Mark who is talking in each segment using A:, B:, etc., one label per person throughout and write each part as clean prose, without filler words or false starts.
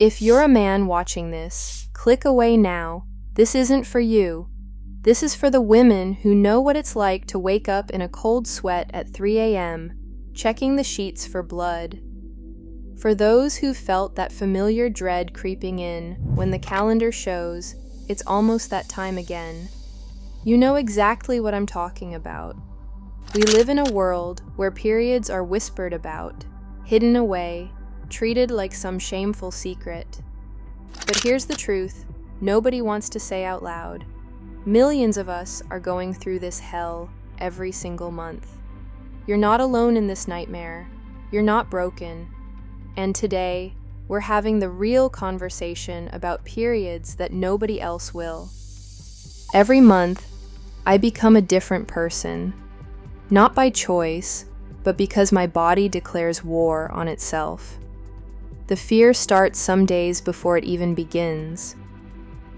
A: If you're a man watching this, click away now. This isn't for you. This is for the women who know what it's like to wake up in a cold sweat at 3 a.m., checking the sheets for blood. For those who felt that familiar dread creeping in when the calendar shows it's almost that time again. You know exactly what I'm talking about. We live in a world where periods are whispered about, hidden away, treated like some shameful secret. But here's the truth, nobody wants to say out loud. Millions of us are going through this hell every single month. You're not alone in this nightmare. You're not broken. And today, we're having the real conversation about periods that nobody else will. Every month, I become a different person. Not by choice, but because my body declares war on itself. The fear starts some days before it even begins.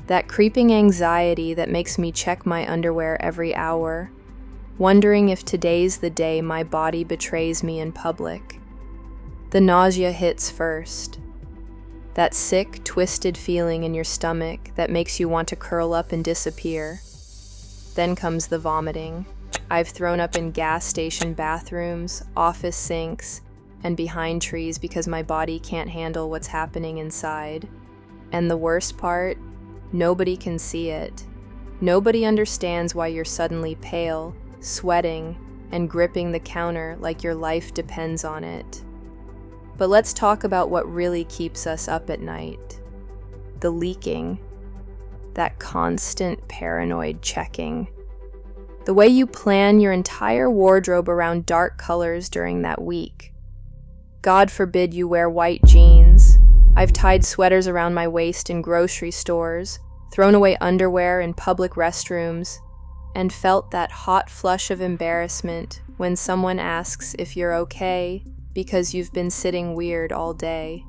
A: That creeping anxiety that makes me check my underwear every hour, wondering if today's the day my body betrays me in public. The nausea hits first. That sick, twisted feeling in your stomach that makes you want to curl up and disappear. Then comes the vomiting. I've thrown up in gas station bathrooms, office sinks, and behind trees because my body can't handle what's happening inside. And the worst part, nobody can see it. Nobody understands why you're suddenly pale, sweating, and gripping the counter like your life depends on it. But let's talk about what really keeps us up at night. The leaking. That constant paranoid checking. The way you plan your entire wardrobe around dark colors during that week. God forbid you wear white jeans. I've tied sweaters around my waist in grocery stores, thrown away underwear in public restrooms, and felt that hot flush of embarrassment when someone asks if you're okay because you've been sitting weird all day.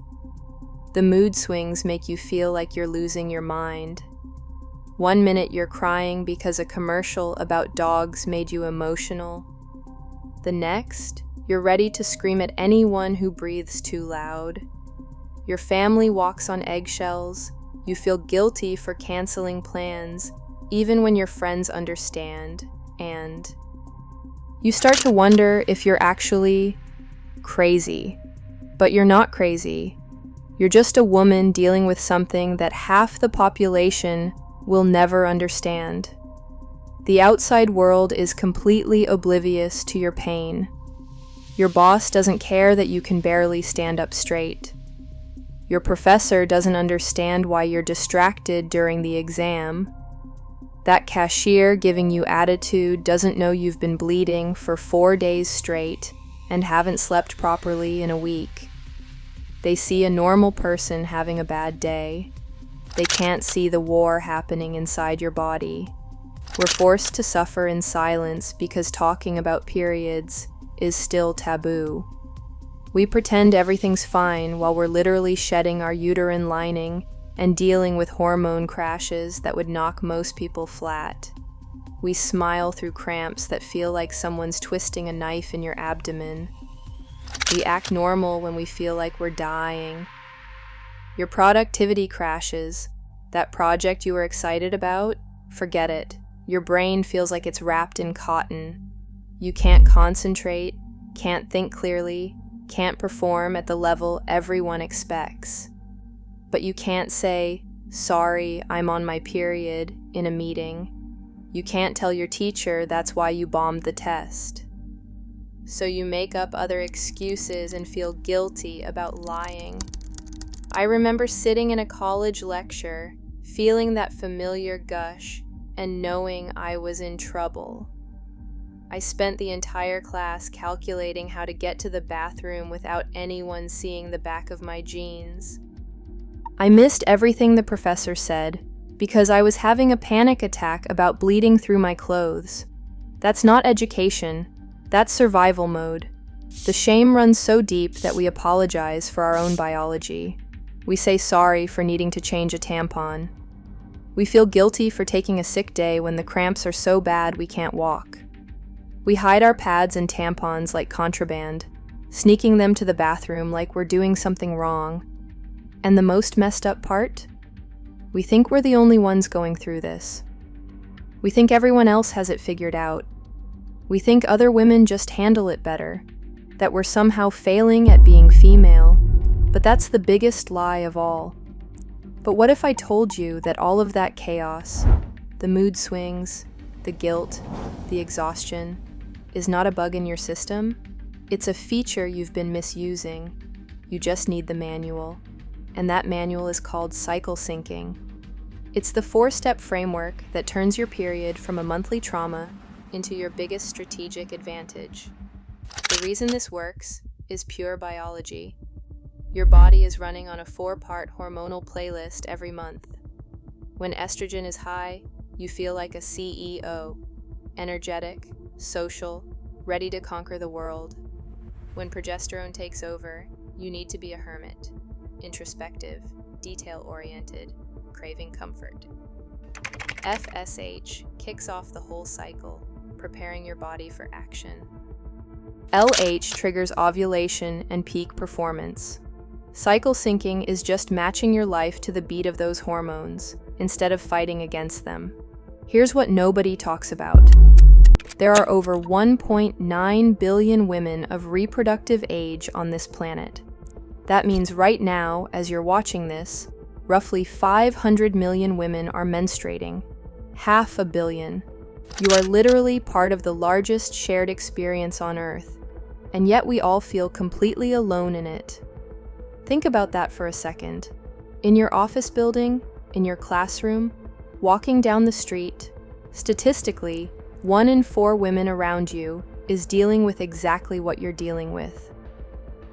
A: The mood swings make you feel like you're losing your mind. One minute you're crying because a commercial about dogs made you emotional. The next, you're ready to scream at anyone who breathes too loud. Your family walks on eggshells. You feel guilty for canceling plans, even when your friends understand, and you start to wonder if you're actually crazy. But you're not crazy. You're just a woman dealing with something that half the population will never understand. The outside world is completely oblivious to your pain. Your boss doesn't care that you can barely stand up straight. Your professor doesn't understand why you're distracted during the exam. That cashier giving you attitude doesn't know you've been bleeding for 4 days straight and haven't slept properly in a week. They see a normal person having a bad day. They can't see the war happening inside your body. We're forced to suffer in silence because talking about periods is still taboo. We pretend everything's fine while we're literally shedding our uterine lining and dealing with hormone crashes that would knock most people flat. We smile through cramps that feel like someone's twisting a knife in your abdomen. We act normal when we feel like we're dying. Your productivity crashes. That project you were excited about, forget it. Your brain feels like it's wrapped in cotton. You can't concentrate, can't think clearly, can't perform at the level everyone expects. But you can't say, "Sorry, I'm on my period," in a meeting. You can't tell your teacher that's why you bombed the test. So you make up other excuses and feel guilty about lying. I remember sitting in a college lecture, feeling that familiar gush, and knowing I was in trouble. I spent the entire class calculating how to get to the bathroom without anyone seeing the back of my jeans. I missed everything the professor said because I was having a panic attack about bleeding through my clothes. That's not education, that's survival mode. The shame runs so deep that we apologize for our own biology. We say sorry for needing to change a tampon. We feel guilty for taking a sick day when the cramps are so bad we can't walk. We hide our pads and tampons like contraband, sneaking them to the bathroom like we're doing something wrong. And the most messed up part? We think we're the only ones going through this. We think everyone else has it figured out. We think other women just handle it better, that we're somehow failing at being female. But that's the biggest lie of all. But what if I told you that all of that chaos, the mood swings, the guilt, the exhaustion, is not a bug in your system? It's a feature you've been misusing. You just need the manual. And that manual is called cycle syncing. It's the 4-step framework that turns your period from a monthly trauma into your biggest strategic advantage. The reason this works is pure biology. Your body is running on a 4-part hormonal playlist every month. When estrogen is high, you feel like a CEO, energetic, social, ready to conquer the world. When progesterone takes over, you need to be a hermit, introspective, detail-oriented, craving comfort. FSH kicks off the whole cycle, preparing your body for action. LH triggers ovulation and peak performance. Cycle syncing is just matching your life to the beat of those hormones, instead of fighting against them. Here's what nobody talks about. There are over 1.9 billion women of reproductive age on this planet. That means right now, as you're watching this, roughly 500 million women are menstruating. 500 million. You are literally part of the largest shared experience on Earth, and yet we all feel completely alone in it. Think about that for a second. In your office building, in your classroom, walking down the street, statistically, 1 in 4 women around you is dealing with exactly what you're dealing with.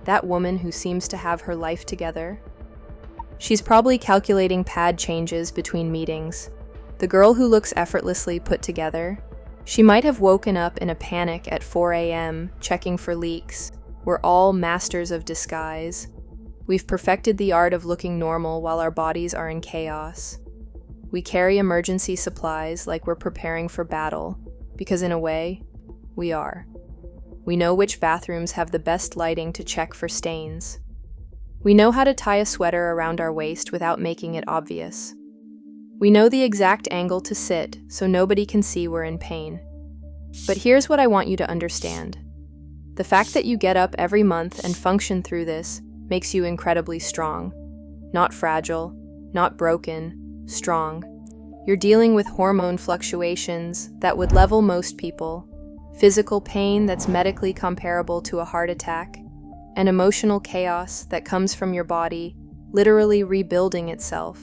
A: That woman who seems to have her life together. She's probably calculating pad changes between meetings. The girl who looks effortlessly put together. She might have woken up in a panic at 4 a.m., checking for leaks. We're all masters of disguise. We've perfected the art of looking normal while our bodies are in chaos. We carry emergency supplies like we're preparing for battle, because in a way, we are. We know which bathrooms have the best lighting to check for stains. We know how to tie a sweater around our waist without making it obvious. We know the exact angle to sit so nobody can see we're in pain. But here's what I want you to understand. The fact that you get up every month and function through this makes you incredibly strong. Not fragile, not broken, strong. You're dealing with hormone fluctuations that would level most people, physical pain that's medically comparable to a heart attack, and emotional chaos that comes from your body literally rebuilding itself.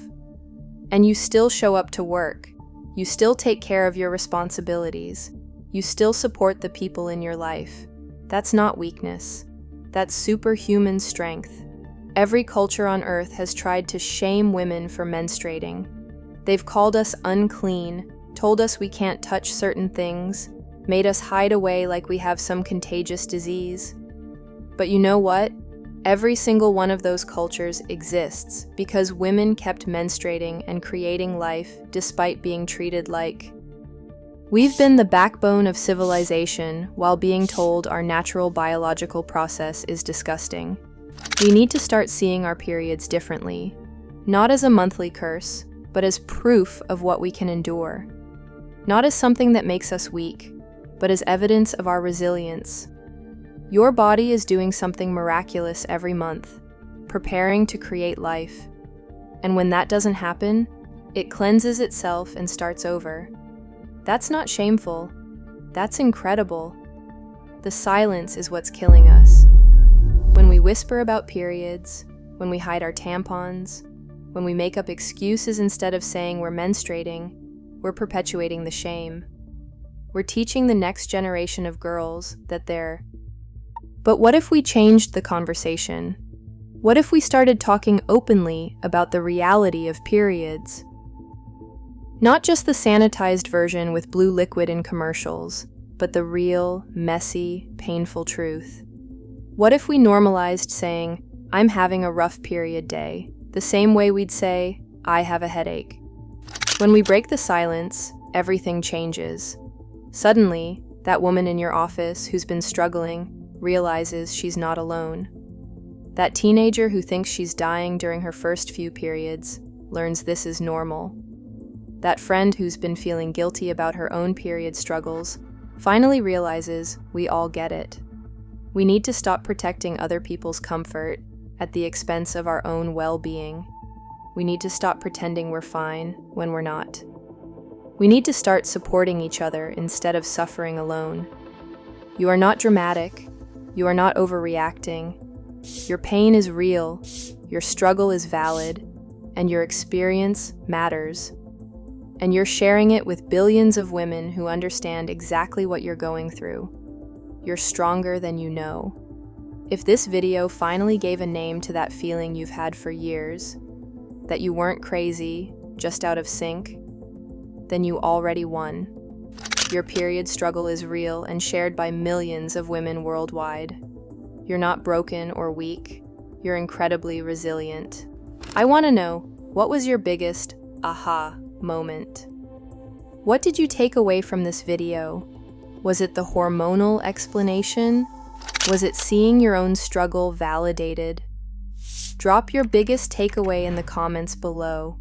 A: And you still show up to work. You still take care of your responsibilities. You still support the people in your life. That's not weakness. That's superhuman strength. Every culture on Earth has tried to shame women for menstruating. They've called us unclean, told us we can't touch certain things, made us hide away like we have some contagious disease. But you know what? Every single one of those cultures exists because women kept menstruating and creating life despite being treated like. We've been the backbone of civilization while being told our natural biological process is disgusting. We need to start seeing our periods differently, not as a monthly curse, but as proof of what we can endure. Not as something that makes us weak, but as evidence of our resilience. Your body is doing something miraculous every month, preparing to create life. And when that doesn't happen, it cleanses itself and starts over. That's not shameful. That's incredible. The silence is what's killing us. When we whisper about periods, when we hide our tampons, when we make up excuses instead of saying we're menstruating, we're perpetuating the shame. We're teaching the next generation of girls that they're. But what if we changed the conversation? What if we started talking openly about the reality of periods? Not just the sanitized version with blue liquid in commercials, but the real, messy, painful truth. What if we normalized saying, "I'm having a rough period day," the same way we'd say, "I have a headache"? When we break the silence, everything changes. Suddenly, that woman in your office who's been struggling realizes she's not alone. That teenager who thinks she's dying during her first few periods learns this is normal. That friend who's been feeling guilty about her own period struggles finally realizes we all get it. We need to stop protecting other people's comfort at the expense of our own well-being. We need to stop pretending we're fine when we're not. We need to start supporting each other instead of suffering alone. You are not dramatic. You are not overreacting. Your pain is real, your struggle is valid, and your experience matters. And you're sharing it with billions of women who understand exactly what you're going through. You're stronger than you know. If this video finally gave a name to that feeling you've had for years, that you weren't crazy, just out of sync, then you already won. Your period struggle is real and shared by millions of women worldwide. You're not broken or weak. You're incredibly resilient. I want to know, what was your biggest aha moment? What did you take away from this video? Was it the hormonal explanation? Was it seeing your own struggle validated? Drop your biggest takeaway in the comments below.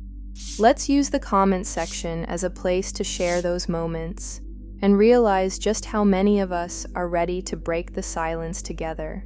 A: Let's use the comments section as a place to share those moments and realize just how many of us are ready to break the silence together.